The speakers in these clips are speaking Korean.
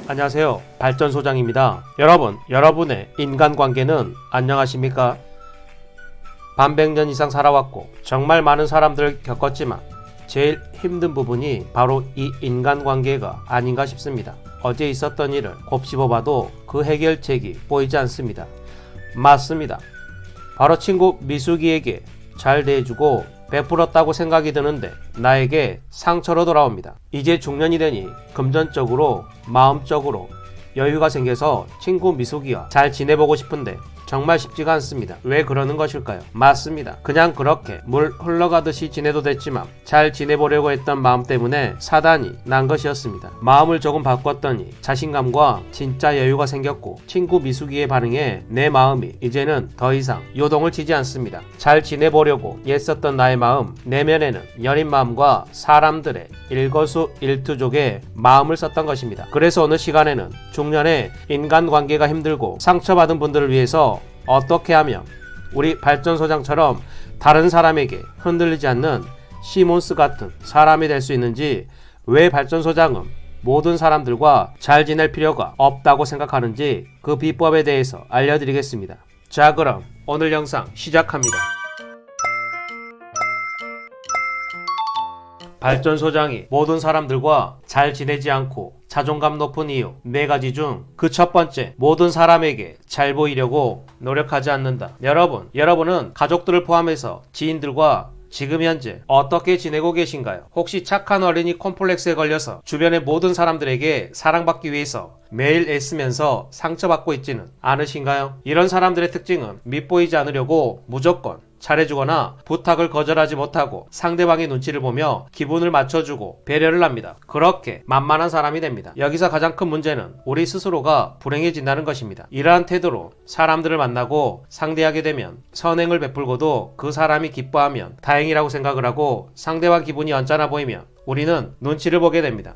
안녕하세요. 발전소장입니다. 여러분, 여러분의 인간관계는 안녕하십니까? 반백년 이상 살아왔고 정말 많은 사람들을 겪었지만 제일 힘든 부분이 바로 이 인간관계가 아닌가 싶습니다. 어제 있었던 일을 곱씹어봐도 그 해결책이 보이지 않습니다. 맞습니다. 바로 친구 미숙이에게 잘 대해주고 베풀었다고 생각이 드는데 나에게 상처로 돌아옵니다. 이제 중년이 되니 금전적으로 마음적으로 여유가 생겨서 친구 미숙이와 잘 지내보고 싶은데 정말 쉽지가 않습니다. 왜 그러는 것일까요? 맞습니다. 그냥 그렇게 물 흘러가듯이 지내도 됐지만 잘 지내보려고 했던 마음 때문에 사단이 난 것이었습니다. 마음을 조금 바꿨더니 자신감과 진짜 여유가 생겼고 친구 미숙이의 반응에 내 마음이 이제는 더 이상 요동을 치지 않습니다. 잘 지내보려고 애썼던 나의 마음 내면에는 여린 마음과 사람들의 일거수일투족에 마음을 썼던 것입니다. 그래서 오늘 시간에는 중년에 인간관계가 힘들고 상처받은 분들을 위해서 어떻게 하면 우리 발전소장처럼 다른 사람에게 흔들리지 않는 시몬스 같은 사람이 될 수 있는지, 왜 발전소장은 모든 사람들과 잘 지낼 필요가 없다고 생각하는지 그 비법에 대해서 알려드리겠습니다. 자, 그럼 오늘 영상 시작합니다. 발전소장이 모든 사람들과 잘 지내지 않고 자존감 높은 이유 4가지 중 그 첫 번째, 모든 사람에게 잘 보이려고 노력하지 않는다. 여러분은 가족들을 포함해서 지인들과 지금 현재 어떻게 지내고 계신가요? 혹시 착한 어린이 콤플렉스에 걸려서 주변의 모든 사람들에게 사랑받기 위해서 매일 애쓰면서 상처받고 있지는 않으신가요? 이런 사람들의 특징은 밉보이지 않으려고 무조건 잘해주거나 부탁을 거절하지 못하고 상대방의 눈치를 보며 기분을 맞춰주고 배려를 합니다. 그렇게 만만한 사람이 됩니다. 여기서 가장 큰 문제는 우리 스스로가 불행해진다는 것입니다. 이러한 태도로 사람들을 만나고 상대하게 되면 선행을 베풀고도 그 사람이 기뻐하면 다행이라고 생각을 하고 상대방 기분이 언짢아 보이면 우리는 눈치를 보게 됩니다.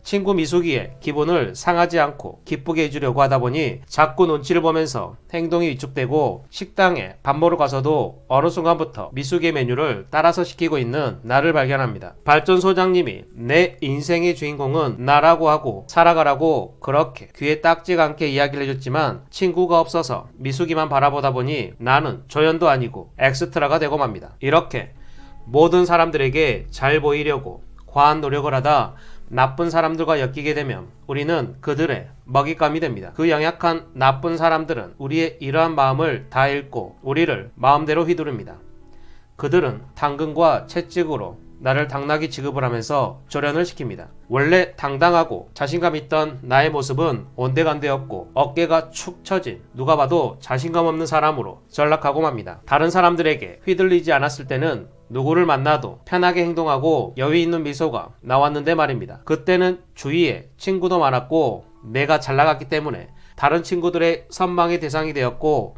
친구 미숙이의 기분을 상하지 않고 기쁘게 해주려고 하다 보니 자꾸 눈치를 보면서 행동이 위축되고 식당에 밥 먹으러 가서도 어느 순간부터 미숙이의 메뉴를 따라서 시키고 있는 나를 발견합니다. 발전소장님이 내 인생의 주인공은 나라고 하고 살아가라고 그렇게 귀에 딱지가 않게 이야기를 해줬지만 친구가 없어서 미숙이만 바라보다 보니 나는 조연도 아니고 엑스트라가 되고 맙니다. 이렇게 모든 사람들에게 잘 보이려고 과한 노력을 하다 나쁜 사람들과 엮이게 되면 우리는 그들의 먹잇감이 됩니다. 그 영약한 나쁜 사람들은 우리의 이러한 마음을 다 읽고 우리를 마음대로 휘두릅니다. 그들은 당근과 채찍으로 나를 당나귀 취급을 하면서 조련을 시킵니다. 원래 당당하고 자신감 있던 나의 모습은 온데간데였고 어깨가 축 처진 누가 봐도 자신감 없는 사람으로 전락하고 맙니다. 다른 사람들에게 휘둘리지 않았을 때는 누구를 만나도 편하게 행동하고 여유 있는 미소가 나왔는데 말입니다. 그때는 주위에 친구도 많았고 내가 잘 나갔기 때문에 다른 친구들의 선망의 대상이 되었고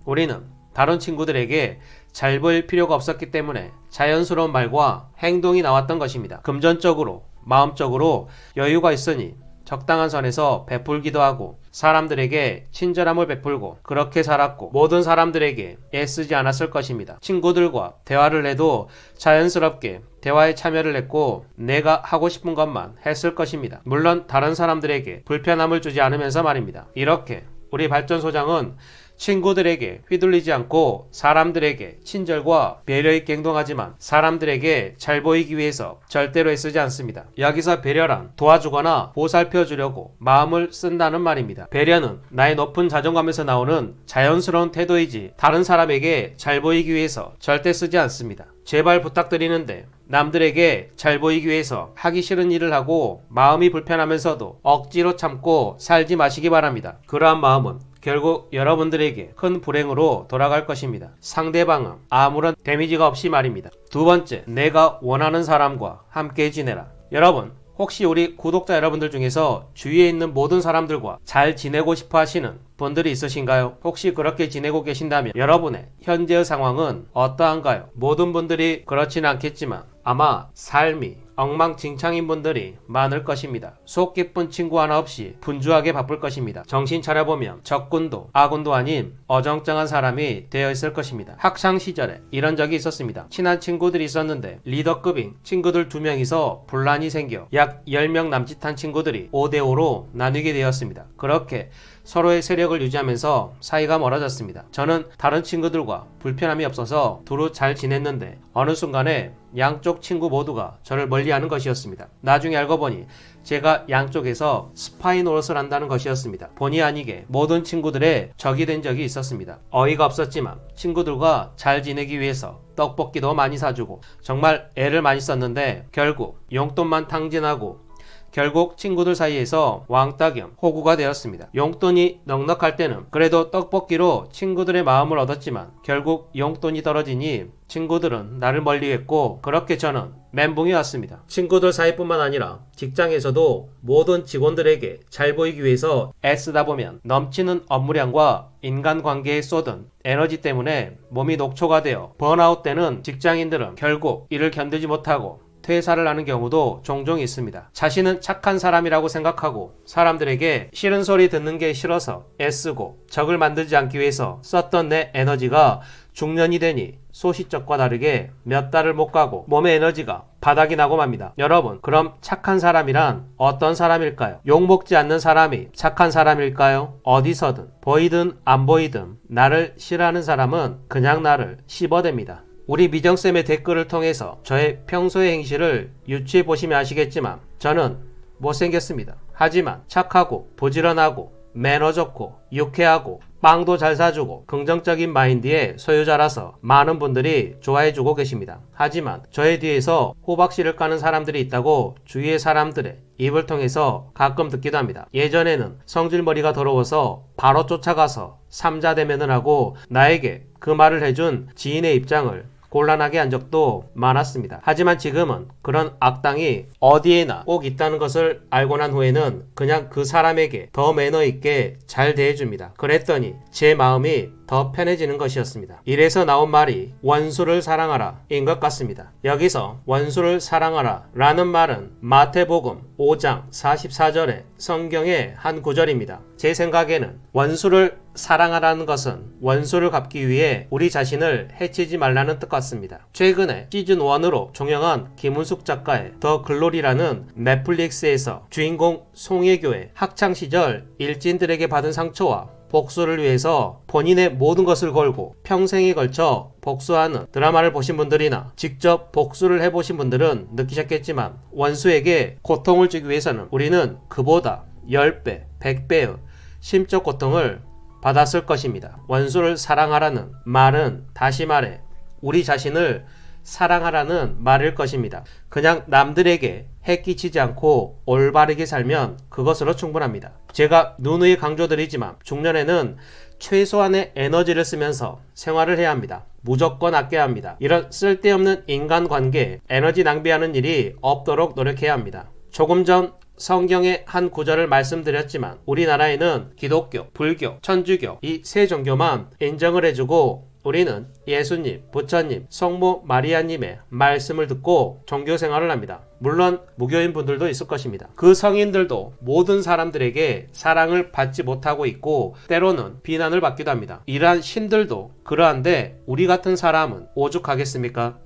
우리는 다른 친구들에게 잘 보일 필요가 없었기 때문에 자연스러운 말과 행동이 나왔던 것입니다. 금전적으로, 마음적으로 여유가 있으니 적당한 선에서 베풀기도 하고 사람들에게 친절함을 베풀고 그렇게 살았고 모든 사람들에게 애쓰지 않았을 것입니다. 친구들과 대화를 해도 자연스럽게 대화에 참여를 했고 내가 하고 싶은 것만 했을 것입니다. 물론 다른 사람들에게 불편함을 주지 않으면서 말입니다. 이렇게 우리 발전소장은 친구들에게 휘둘리지 않고 사람들에게 친절과 배려 있게 행동하지만 사람들에게 잘 보이기 위해서 절대로 애쓰지 않습니다. 여기서 배려란 도와주거나 보살펴 주려고 마음을 쓴다는 말입니다. 배려는 나의 높은 자존감에서 나오는 자연스러운 태도이지 다른 사람에게 잘 보이기 위해서 절대 쓰지 않습니다. 제발 부탁드리는데 남들에게 잘 보이기 위해서 하기 싫은 일을 하고 마음이 불편하면서도 억지로 참고 살지 마시기 바랍니다. 그러한 마음은 결국 여러분들에게 큰 불행으로 돌아갈 것입니다. 상대방은 아무런 데미지가 없이 말입니다. 두 번째, 내가 원하는 사람과 함께 지내라. 여러분, 혹시 우리 구독자 여러분들 중에서 주위에 있는 모든 사람들과 잘 지내고 싶어 하시는 분들이 있으신가요? 혹시 그렇게 지내고 계신다면 여러분의 현재의 상황은 어떠한가요? 모든 분들이 그렇지는 않겠지만 아마 삶이 엉망진창인 분들이 많을 것입니다. 속 깊은 친구 하나 없이 분주하게 바쁠 것입니다. 정신 차려보면 적군도 아군도 아닌 어정쩡한 사람이 되어 있을 것입니다. 학창시절에 이런 적이 있었습니다. 친한 친구들이 있었는데 리더급인 친구들 2명이서 분란이 생겨 약 10명 남짓한 친구들이 5대5로 나뉘게 되었습니다. 그렇게 서로의 세력을 유지하면서 사이가 멀어졌습니다. 저는 다른 친구들과 불편함이 없어서 두루 잘 지냈는데 어느 순간에 양쪽 친구 모두가 저를 멀리하는 것이었습니다. 나중에 알고 보니 제가 양쪽에서 스파이 노릇을 한다는 것이었습니다. 본의 아니게 모든 친구들의 적이 된 적이 있었습니다. 어이가 없었지만 친구들과 잘 지내기 위해서 떡볶이도 많이 사주고 정말 애를 많이 썼는데 결국 용돈만 탕진하고 결국 친구들 사이에서 왕따 겸 호구가 되었습니다. 용돈이 넉넉할 때는 그래도 떡볶이로 친구들의 마음을 얻었지만 결국 용돈이 떨어지니 친구들은 나를 멀리했고 그렇게 저는 멘붕이 왔습니다. 친구들 사이뿐만 아니라 직장에서도 모든 직원들에게 잘 보이기 위해서 애쓰다 보면 넘치는 업무량과 인간관계에 쏟은 에너지 때문에 몸이 녹초가 되어 번아웃 때는 직장인들은 결국 이를 견디지 못하고 퇴사를 하는 경우도 종종 있습니다. 자신은 착한 사람이라고 생각하고 사람들에게 싫은 소리 듣는 게 싫어서 애쓰고 적을 만들지 않기 위해서 썼던 내 에너지가 중년이 되니 소시적과 다르게 몇 달을 못 가고 몸의 에너지가 바닥이 나고 맙니다. 여러분, 그럼 착한 사람이란 어떤 사람일까요? 욕먹지 않는 사람이 착한 사람일까요? 어디서든 보이든 안 보이든 나를 싫어하는 사람은 그냥 나를 씹어댑니다. 우리 미정쌤의 댓글을 통해서 저의 평소의 행실을 유추해 보시면 아시겠지만 저는 못생겼습니다. 하지만 착하고 부지런하고 매너 좋고 유쾌하고 빵도 잘 사주고 긍정적인 마인드의 소유자라서 많은 분들이 좋아해주고 계십니다. 하지만 저의 뒤에서 호박씨를 까는 사람들이 있다고 주위의 사람들의 입을 통해서 가끔 듣기도 합니다. 예전에는 성질머리가 더러워서 바로 쫓아가서 삼자대면을 하고 나에게 그 말을 해준 지인의 입장을 곤란하게 한 적도 많았습니다. 하지만 지금은 그런 악당이 어디에나 꼭 있다는 것을 알고 난 후에는 그냥 그 사람에게 더 매너 있게 잘 대해줍니다. 그랬더니 제 마음이 더 편해지는 것이었습니다. 이래서 나온 말이 원수를 사랑하라 인 것 같습니다. 여기서 원수를 사랑하라 라는 말은 마태복음 5장 44절의 성경의 한 구절입니다. 제 생각에는 원수를 사랑하라는 것은 원수를 갚기 위해 우리 자신을 해치지 말라는 뜻 같습니다. 최근에 시즌1으로 종영한 김은숙 작가의 더 글로리라는 넷플릭스에서 주인공 송혜교의 학창시절 일진들에게 받은 상처와 복수를 위해서 본인의 모든 것을 걸고 평생에 걸쳐 복수하는 드라마를 보신 분들이나 직접 복수를 해보신 분들은 느끼셨겠지만 원수에게 고통을 주기 위해서는 우리는 그보다 10배, 100배의 심적 고통을 받았을 것입니다. 원수를 사랑하라는 말은 다시 말해 우리 자신을 사랑하라는 말일 것입니다. 그냥 남들에게 해끼치지 않고 올바르게 살면 그것으로 충분합니다. 제가 누누이 강조드리지만 중년에는 최소한의 에너지를 쓰면서 생활을 해야 합니다. 무조건 아껴야 합니다. 이런 쓸데없는 인간관계에 에너지 낭비하는 일이 없도록 노력해야 합니다. 조금 전 성경의 한 구절을 말씀드렸지만 우리나라에는 기독교, 불교, 천주교 이 세 종교만 인정을 해주고 우리는 예수님, 부처님, 성모 마리아님의 말씀을 듣고 종교생활을 합니다. 물론 무교인 분들도 있을 것입니다. 그 성인들도 모든 사람들에게 사랑을 받지 못하고 있고 때로는 비난을 받기도 합니다. 이러한 신들도 그러한데 우리 같은 사람은 오죽하겠습니까?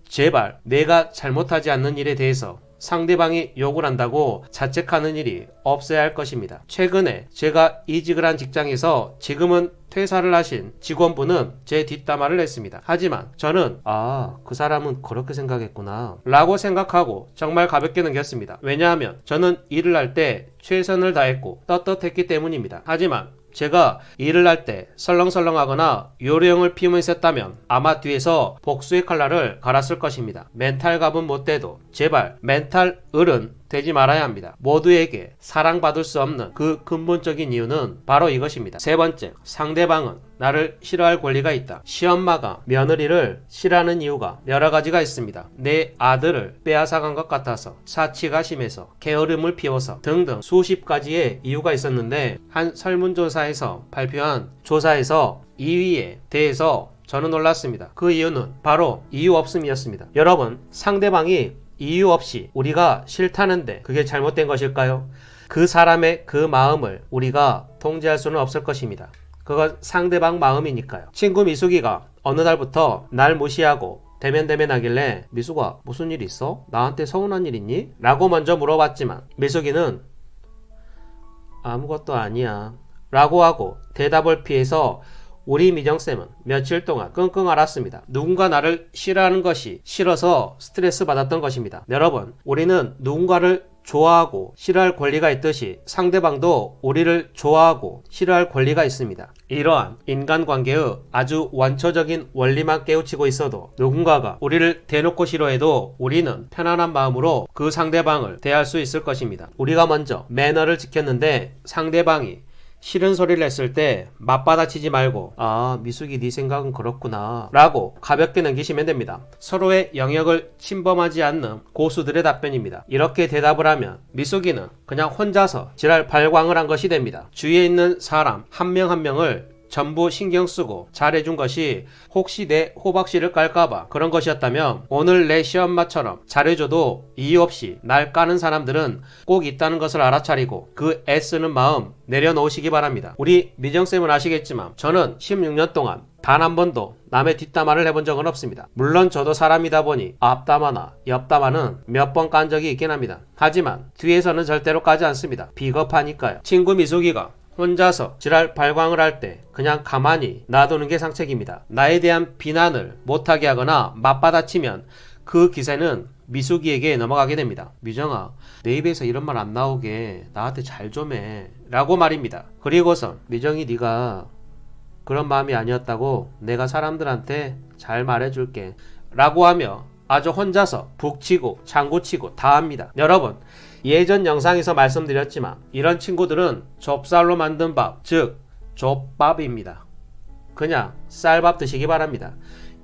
제발 내가 잘못하지 않는 일에 대해서 상대방이 욕을 한다고 자책하는 일이 없어야 할 것입니다. 최근에 제가 이직을 한 직장에서 지금은 퇴사를 하신 직원분은 제 뒷담화를 했습니다. 하지만 저는 그 사람은 그렇게 생각했구나 라고 생각하고 정말 가볍게 넘겼습니다. 왜냐하면 저는 일을 할 때 최선을 다했고 떳떳했기 때문입니다. 하지만 제가 일을 할 때 설렁설렁하거나 요령을 피우면서 했다면 아마 뒤에서 복수의 칼날을 갈았을 것입니다. 멘탈갑은 못돼도 제발 멘탈 을은 되지 말아야 합니다. 모두에게 사랑받을 수 없는 그 근본적인 이유는 바로 이것입니다. 세 번째, 상대방은 나를 싫어할 권리가 있다. 시엄마가 며느리를 싫어하는 이유가 여러 가지가 있습니다. 내 아들을 빼앗아간 것 같아서, 사치가 심해서, 게으름을 피워서 등등 수십 가지의 이유가 있었는데 한 설문조사에서 발표한 조사에서 2위에 대해서 저는 놀랐습니다. 그 이유는 바로 이유 없음이었습니다. 여러분, 상대방이 이유 없이 우리가 싫다는데 그게 잘못된 것일까요? 그 사람의 그 마음을 우리가 통제할 수는 없을 것입니다. 그건 상대방 마음이니까요. 친구 미숙이가 어느 날부터 날 무시하고 대면대면하길래 미숙아 무슨 일 있어? 나한테 서운한 일 있니? 라고 먼저 물어봤지만 미숙이는 아무것도 아니야 라고 하고 대답을 피해서 우리 미정쌤은 며칠 동안 끙끙 앓았습니다. 누군가 나를 싫어하는 것이 싫어서 스트레스 받았던 것입니다. 여러분, 우리는 누군가를 좋아하고 싫어할 권리가 있듯이 상대방도 우리를 좋아하고 싫어할 권리가 있습니다. 이러한 인간관계의 아주 원초적인 원리만 깨우치고 있어도 누군가가 우리를 대놓고 싫어해도 우리는 편안한 마음으로 그 상대방을 대할 수 있을 것입니다. 우리가 먼저 매너를 지켰는데 상대방이 싫은 소리를 했을 때 맞받아치지 말고 미숙이 네 생각은 그렇구나 라고 가볍게 넘기시면 됩니다. 서로의 영역을 침범하지 않는 고수들의 답변입니다. 이렇게 대답을 하면 미숙이는 그냥 혼자서 지랄 발광을 한 것이 됩니다. 주위에 있는 사람 한 명 한 명을 전부 신경 쓰고 잘해준 것이 혹시 내 호박씨를 깔까봐 그런 것이었다면 오늘 내 시엄마처럼 잘해줘도 이유 없이 날 까는 사람들은 꼭 있다는 것을 알아차리고 그 애쓰는 마음 내려놓으시기 바랍니다. 우리 미정쌤은 아시겠지만 저는 16년 동안 단 한 번도 남의 뒷담화를 해본 적은 없습니다. 물론 저도 사람이다 보니 앞담화나 옆담화는 몇 번 깐 적이 있긴 합니다. 하지만 뒤에서는 절대로 까지 않습니다. 비겁하니까요. 친구 미숙이가 혼자서 지랄 발광을 할 때 그냥 가만히 놔두는 게 상책입니다. 나에 대한 비난을 못하게 하거나 맞받아치면 그 기세는 미숙이에게 넘어가게 됩니다. 미정아, 내 입에서 이런 말 안 나오게 나한테 잘 좀 해 라고 말입니다. 그리고선 미정이 네가 그런 마음이 아니었다고 내가 사람들한테 잘 말해줄게 라고 하며 아주 혼자서 북치고 장구치고 다 합니다. 여러분, 예전 영상에서 말씀드렸지만 이런 친구들은 좁쌀로 만든 밥, 즉 좁밥입니다. 그냥 쌀밥 드시기 바랍니다.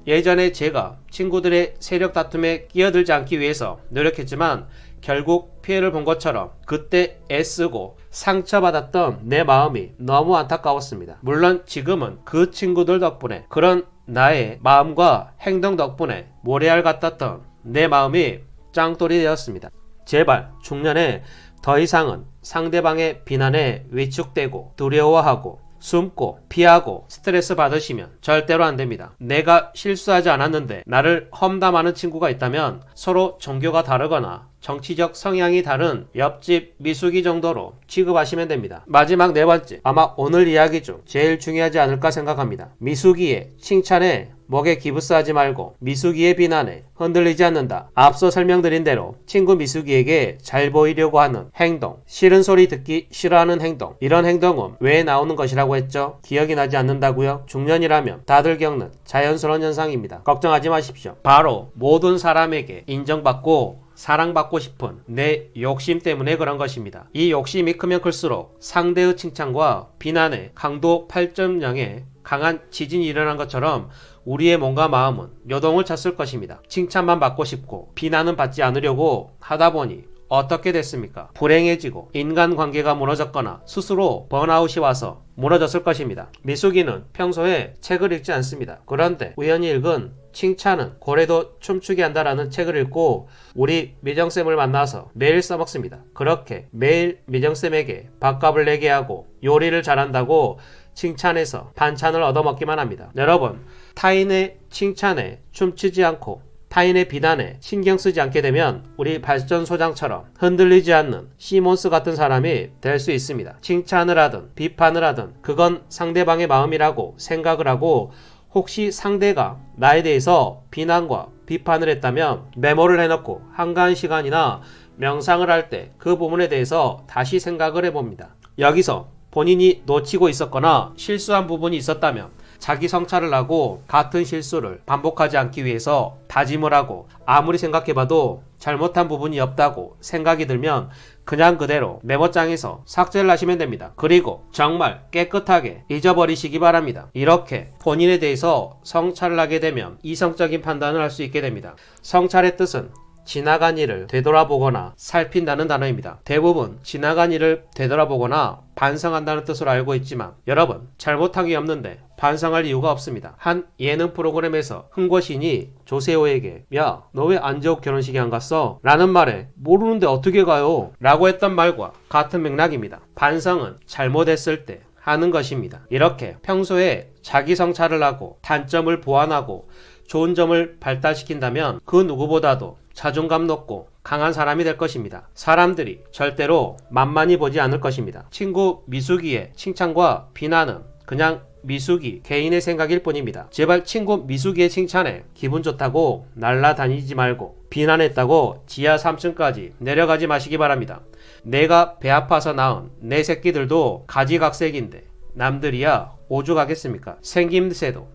예전에 제가 친구들의 세력 다툼에 끼어들지 않기 위해서 노력했지만 결국 피해를 본 것처럼 그때 애쓰고 상처받았던 내 마음이 너무 안타까웠습니다. 물론 지금은 그 친구들 덕분에 그런 나의 마음과 행동 덕분에 모래알 같았던 내 마음이 짱돌이 되었습니다. 제발 중년에 더 이상은 상대방의 비난에 위축되고 두려워하고 숨고 피하고 스트레스 받으시면 절대로 안 됩니다. 내가 실수하지 않았는데 나를 험담하는 친구가 있다면 서로 종교가 다르거나 정치적 성향이 다른 옆집 미숙이 정도로 취급하시면 됩니다. 마지막 네 번째, 아마 오늘 이야기 중 제일 중요하지 않을까 생각합니다. 미숙이의 칭찬에 목에 기부스하지 말고 미숙이의 비난에 흔들리지 않는다. 앞서 설명드린 대로 친구 미숙이에게 잘 보이려고 하는 행동, 싫은 소리 듣기 싫어하는 행동, 이런 행동은 왜 나오는 것이라고 했죠? 기억이 나지 않는다고요? 중년이라면 다들 겪는 자연스러운 현상입니다. 걱정하지 마십시오. 바로 모든 사람에게 인정받고 사랑받고 싶은 내 욕심 때문에 그런 것입니다. 이 욕심이 크면 클수록 상대의 칭찬과 비난에 강도 8.0의 강한 지진이 일어난 것처럼 우리의 몸과 마음은 요동을 쳤을 것입니다. 칭찬만 받고 싶고 비난은 받지 않으려고 하다 보니 어떻게 됐습니까? 불행해지고 인간관계가 무너졌거나 스스로 번아웃이 와서 무너졌을 것입니다. 미숙이는 평소에 책을 읽지 않습니다. 그런데 우연히 읽은 칭찬은 고래도 춤추게 한다라는 책을 읽고 우리 미정쌤을 만나서 매일 써먹습니다. 그렇게 매일 미정쌤에게 밥값을 내게 하고 요리를 잘한다고 칭찬해서 반찬을 얻어먹기만 합니다. 여러분, 타인의 칭찬에 춤추지 않고 타인의 비난에 신경 쓰지 않게 되면 우리 발전소장처럼 흔들리지 않는 시몬스 같은 사람이 될 수 있습니다. 칭찬을 하든 비판을 하든 그건 상대방의 마음이라고 생각을 하고 혹시 상대가 나에 대해서 비난과 비판을 했다면 메모를 해놓고 한가한 시간이나 명상을 할 때 그 부분에 대해서 다시 생각을 해봅니다. 여기서 본인이 놓치고 있었거나 실수한 부분이 있었다면 자기 성찰을 하고 같은 실수를 반복하지 않기 위해서 다짐을 하고 아무리 생각해봐도 잘못한 부분이 없다고 생각이 들면 그냥 그대로 메모장에서 삭제를 하시면 됩니다. 그리고 정말 깨끗하게 잊어버리시기 바랍니다. 이렇게 본인에 대해서 성찰을 하게 되면 이성적인 판단을 할 수 있게 됩니다. 성찰의 뜻은 지나간 일을 되돌아보거나 살핀다는 단어입니다. 대부분 지나간 일을 되돌아보거나 반성한다는 뜻으로 알고 있지만 여러분, 잘못한 게 없는데 반성할 이유가 없습니다. 한 예능 프로그램에서 흥거신이 조세호에게 야, 너 왜 안재욱 결혼식에 안 갔어? 라는 말에 모르는데 어떻게 가요? 라고 했던 말과 같은 맥락입니다. 반성은 잘못했을 때 하는 것입니다. 이렇게 평소에 자기 성찰을 하고 단점을 보완하고 좋은 점을 발달시킨다면 그 누구보다도 자존감 높고 강한 사람이 될 것입니다. 사람들이 절대로 만만히 보지 않을 것입니다. 친구 미숙이의 칭찬과 비난은 그냥 미숙이 개인의 생각일 뿐입니다. 제발 친구 미숙이의 칭찬에 기분 좋다고 날라다니지 말고 비난했다고 지하 3층까지 내려가지 마시기 바랍니다. 내가 배 아파서 낳은 내 새끼들도 가지각색인데 남들이야 오죽하겠습니까? 생김새도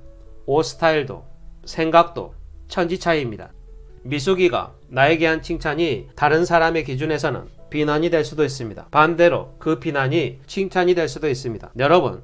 옷 스타일도 생각도 천지 차이입니다. 미숙이가 나에게 한 칭찬이 다른 사람의 기준에서는 비난이 될 수도 있습니다. 반대로 그 비난이 칭찬이 될 수도 있습니다. 여러분,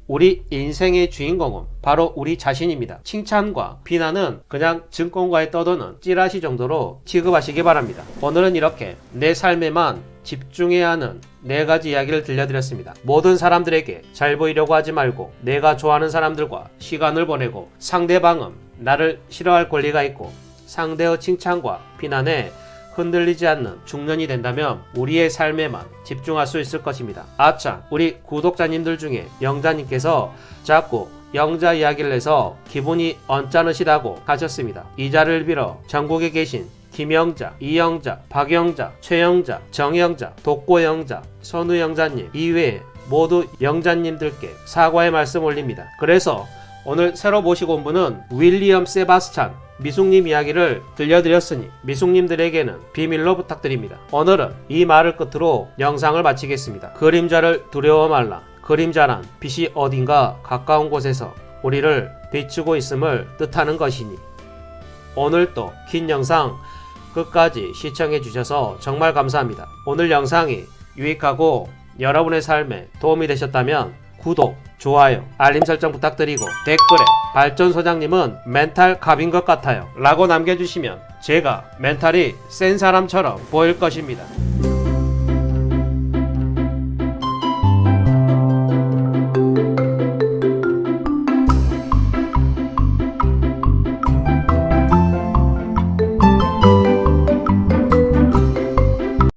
우리 인생의 주인공은 바로 우리 자신입니다. 칭찬과 비난은 그냥 증권가에 떠도는 찌라시 정도로 취급하시기 바랍니다. 오늘은 이렇게 내 삶에만 집중해야 하는 4가지 이야기를 들려드렸습니다. 모든 사람들에게 잘 보이려고 하지 말고 내가 좋아하는 사람들과 시간을 보내고 상대방은 나를 싫어할 권리가 있고 상대의 칭찬과 비난에 흔들리지 않는 중년이 된다면 우리의 삶에만 집중할 수 있을 것입니다. 아참, 우리 구독자님들 중에 영자님께서 자꾸 영자 이야기를 해서 기분이 언짢으시다고 하셨습니다. 이 자리를 빌어 전국에 계신 김영자, 이영자, 박영자, 최영자, 정영자, 독고영자, 선우영자님 이외에 모두 영자님들께 사과의 말씀 올립니다. 그래서 오늘 새로 모시고 온 분은 윌리엄 세바스찬 미숙님 이야기를 들려드렸으니 미숙님들에게는 비밀로 부탁드립니다. 오늘은 이 말을 끝으로 영상을 마치겠습니다. 그림자를 두려워 말라. 그림자란 빛이 어딘가 가까운 곳에서 우리를 비추고 있음을 뜻하는 것이니. 오늘도 긴 영상 끝까지 시청해 주셔서 정말 감사합니다. 오늘 영상이 유익하고 여러분의 삶에 도움이 되셨다면 구독, 좋아요, 알림 설정 부탁드리고 댓글에 발전 소장님은 멘탈 갑인 것 같아요 라고 남겨주시면 제가 멘탈이 센 사람처럼 보일 것입니다.